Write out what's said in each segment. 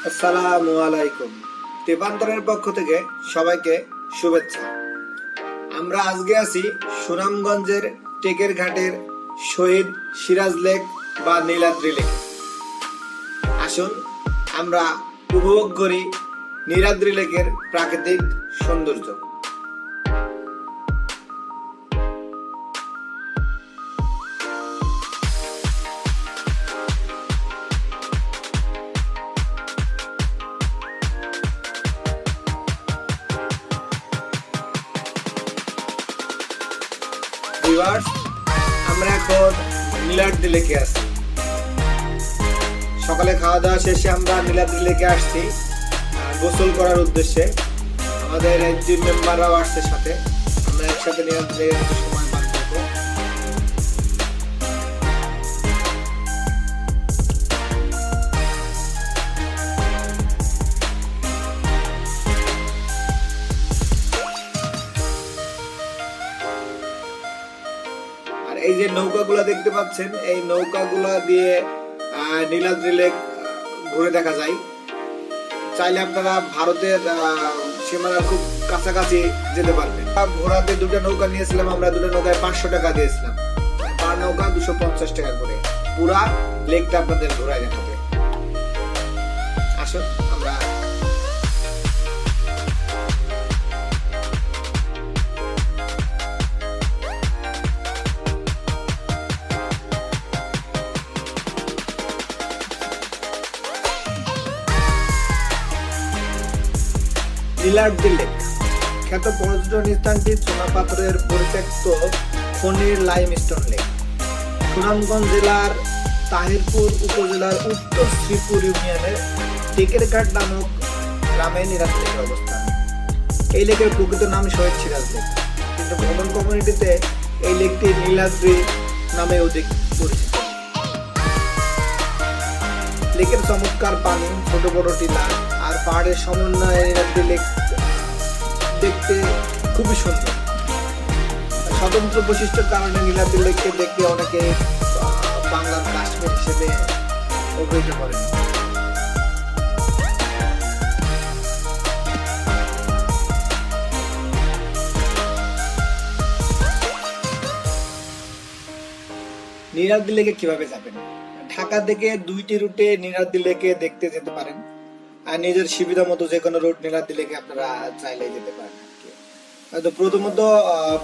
আসসালামু আলাইকুম। তেপান্তরের পক্ষ থেকে সবাইকে শুভেচ্ছা। আমরা আজকে আছি সুনামগঞ্জের টেকের ঘাটের শহীদ সিরাজ লেক বা নীলাদ্রি লেক। আসুন আমরা উপভোগ করি নীলাদ্রি লেকের প্রাকৃতিক সৌন্দর্য। আমরা এখন নীলাদ্রি লেকে আছি। সকালে খাওয়া দাওয়া শেষে আমরা নীলাদ্রি লেকে আসছি গোসল করার উদ্দেশ্যে। আমাদের টিম মেম্বাররাও আসছে সাথে, আমরা একসাথে নীলাদ্রি লেকে সময় পার করব। এই যে নৌকাগুলা দেখতে পাচ্ছেন, এই নৌকাগুলা দিয়ে নীলাদ্রি লেক ঘুরে দেখা যায়। চাইলে আপনারা ভারতের সীমানার খুব কাছাকাছি যেতে পারবেন। ঘোড়াতে দুটো নৌকা নিয়েছিলাম আমরা, দুটো নৌকায় 500 টাকা দিয়েছিলাম, পার নৌকা 250 টাকা করে। পুরা লেকটা আপনাদের ঘোরায় দেখাবে। আসুন আমরা নীলাদ্রি লেক খ্যাত পর্যটন স্থানটি চুনাপাথরের পরিত্যক্ত খনির লাইমস্টোন লেক। সুনামগঞ্জ জেলার তাহিরপুর উপজেলার উত্তর শ্রীপুর ইউনিয়নের টেকের ঘাট নামক গ্রামে নীলাদ্রি লেকের অবস্থান। এই লেকের প্রকৃত নাম শহীদ সিরাজ লেক, কিন্তু ভ্রমণ কমিউনিটিতে এই লেকটি নীলাদ্রি নামে অধিক পরিচিত। লেকের চমৎকার পানি, ছোট বড় টিলা আর পাহাড়ের সমন্বয়ে নীলাদ্রি লেক দেখতে খুবই সুন্দর। স্বতন্ত্র বৈশিষ্ট্যের কারণে নীলাদ্রি লেককে দেখতে অনেকে বাংলার কাশ্মীর হিসেবে অভিহিত করেন। নীলাদ্রি লেকে কিভাবে যাবেন? ঢাকা থেকে 2টি রুটে নীলাদ্রি লেকে দেখতে যেতে পারেন, আর নিজের সুবিধা মতো যে কোনো রুট নীলাদ্রি লেকে আপনারা চাইলে যেতে পারেন। তো প্রথমত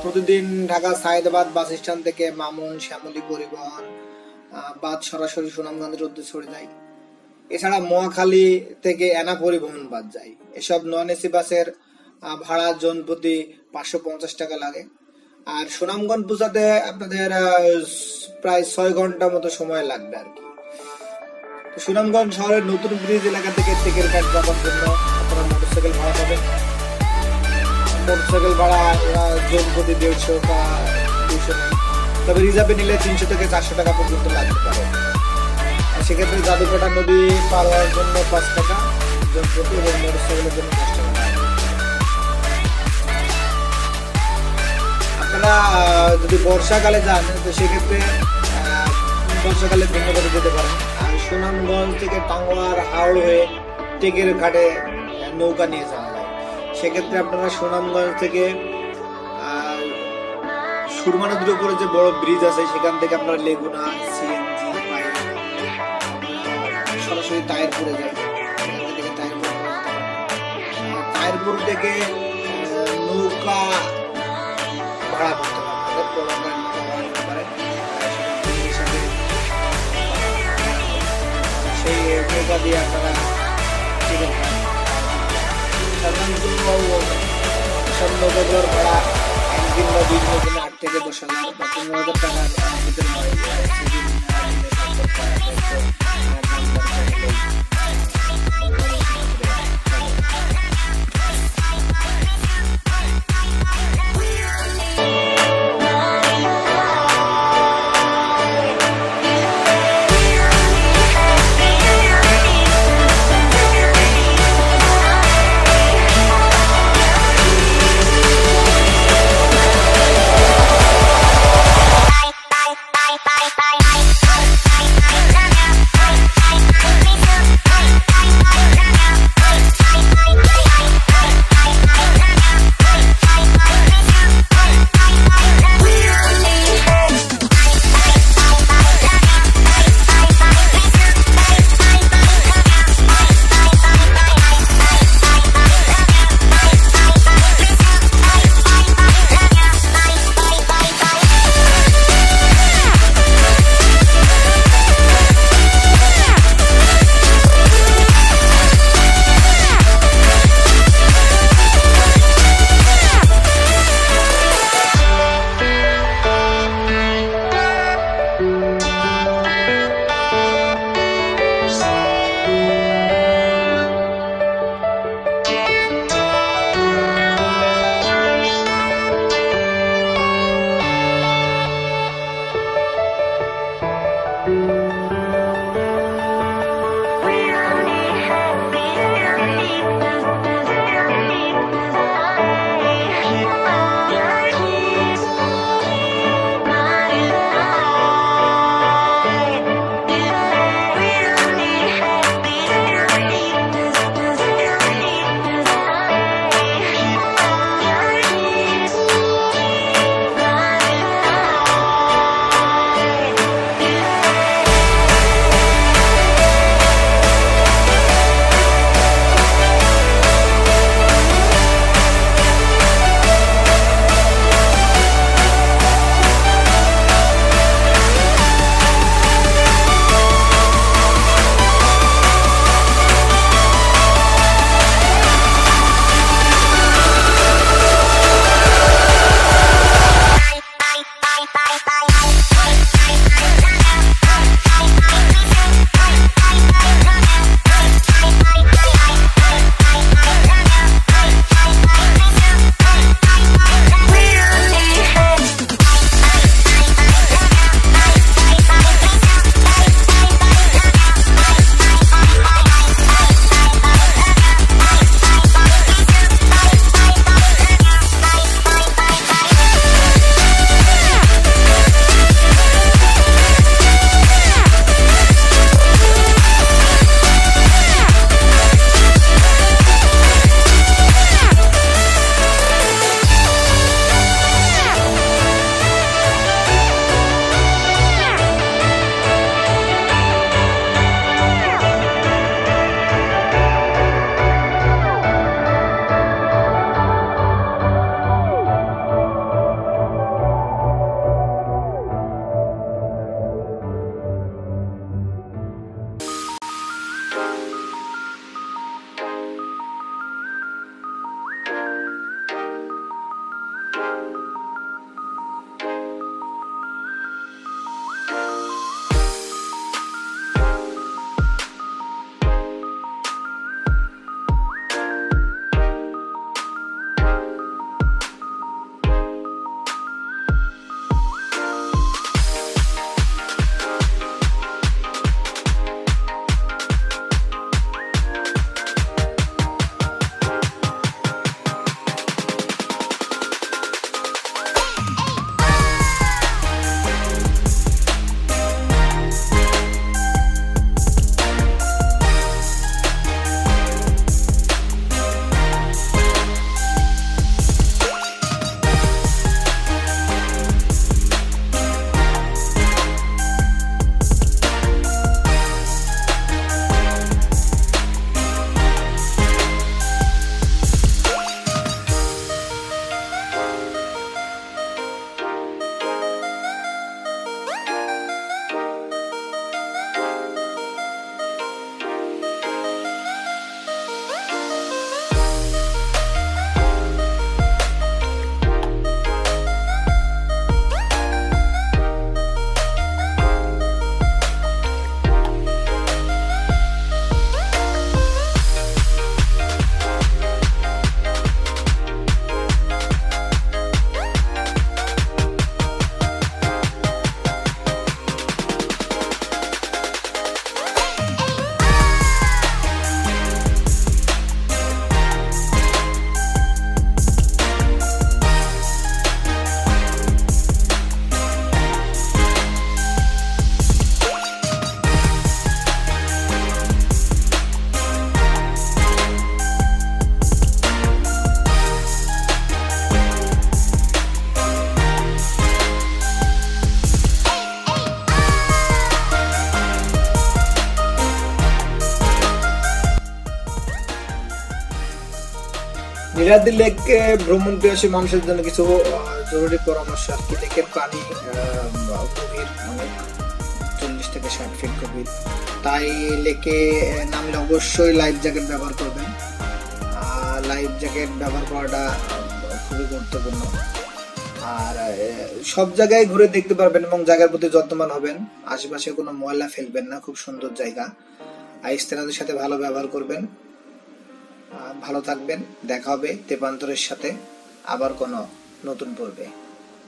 প্রতিদিন ঢাকা সায়েদাবাদ বাস স্ট্যান্ড থেকে মামুন শ্যামলী পরিবহন বাস সরাসরি সুনামগঞ্জের উদ্দেশ্যে ছড়ে যায়। এছাড়া মহাখালী থেকে এনা পরিবহন বাস যায়। এসব নন এসি বাসের ভাড়া জন প্রতি 550 টাকা লাগে। আর সুনামগঞ্জ পৌঁছাতে আপনাদের প্রায় 6 ঘন্টা মতো সময় লাগবে আর কি। সুনামগঞ্জ শহরের নতুন ব্রিজ এলাকা থেকে টেকের ঘাট যাওয়ার জন্য আপনারা মোটরসাইকেল ভাড়া পাবেন। মোটরসাইকেল ভাড়া জন প্রতি 150 বা 200 নেই, তবে রিজার্ভে নিলে 300 থেকে 400 টাকা পর্যন্ত লাগতে পারে। সেক্ষেত্রে জাদুকাটা নদী পার হওয়ার জন্য 5 টাকা জন প্রতি এবং মোটরসাইকেলের জন্য 10 টাকা। আপনারা যদি বর্ষাকালে যান তো সেক্ষেত্রে বর্ষাকালে ভিন্ন করে যেতে পারেন। আর সুনামগঞ্জ থেকে টাঙ্গুয়ার হাওড় হয়ে টেকের ঘাটে নৌকা নিয়ে যাওয়া হয়। সেক্ষেত্রে আপনারা সুনামগঞ্জ থেকে সুরমা নদীর উপরে যে বড় ব্রিজ আছে সেখান থেকে আপনারা লেগুনা সিএনজি সরাসরি তাহিরপুরে যায়। তাহিরপুর থেকে নৌকা ভাড়া করতে পারেন। সেই নৌকা দিয়ে আপনারা সব নৌকাগুলোর ভাড়া একদিন বা 2 দিনের জন্য 8 থেকে 10,000 বা 15,000 টাকার ভিতরে হয়। Bye. নীলাদ্রি লেকে ভ্রমণ পিপাসী মানুষের জন্য কিছু জরুরি পরামর্শ আর কি। লেকের পানি গভীর, অনেক 40 থেকে 60 ফিট গভীর, তাই লেকে নামলে অবশ্যই লাইফ জ্যাকেট ব্যবহার করবেন। লাইফ জ্যাকেট ব্যবহার করাটা খুবই গুরুত্বপূর্ণ। আর সব জায়গায় ঘুরে দেখতে পারবেন এবং জায়গার প্রতি যত্নবান হবেন। আশেপাশে কোনো ময়লা ফেলবেন না, খুব সুন্দর জায়গা। আর স্থানীয়দের সাথে ভালো ব্যবহার করবেন। ভালো থাকবেন। দেখা হবে তেপান্তরের সাথে আবার কোনো নতুন পর্বে।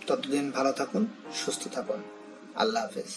ততদিন ভালো থাকুন, সুস্থ থাকুন। আল্লাহ হাফেজ।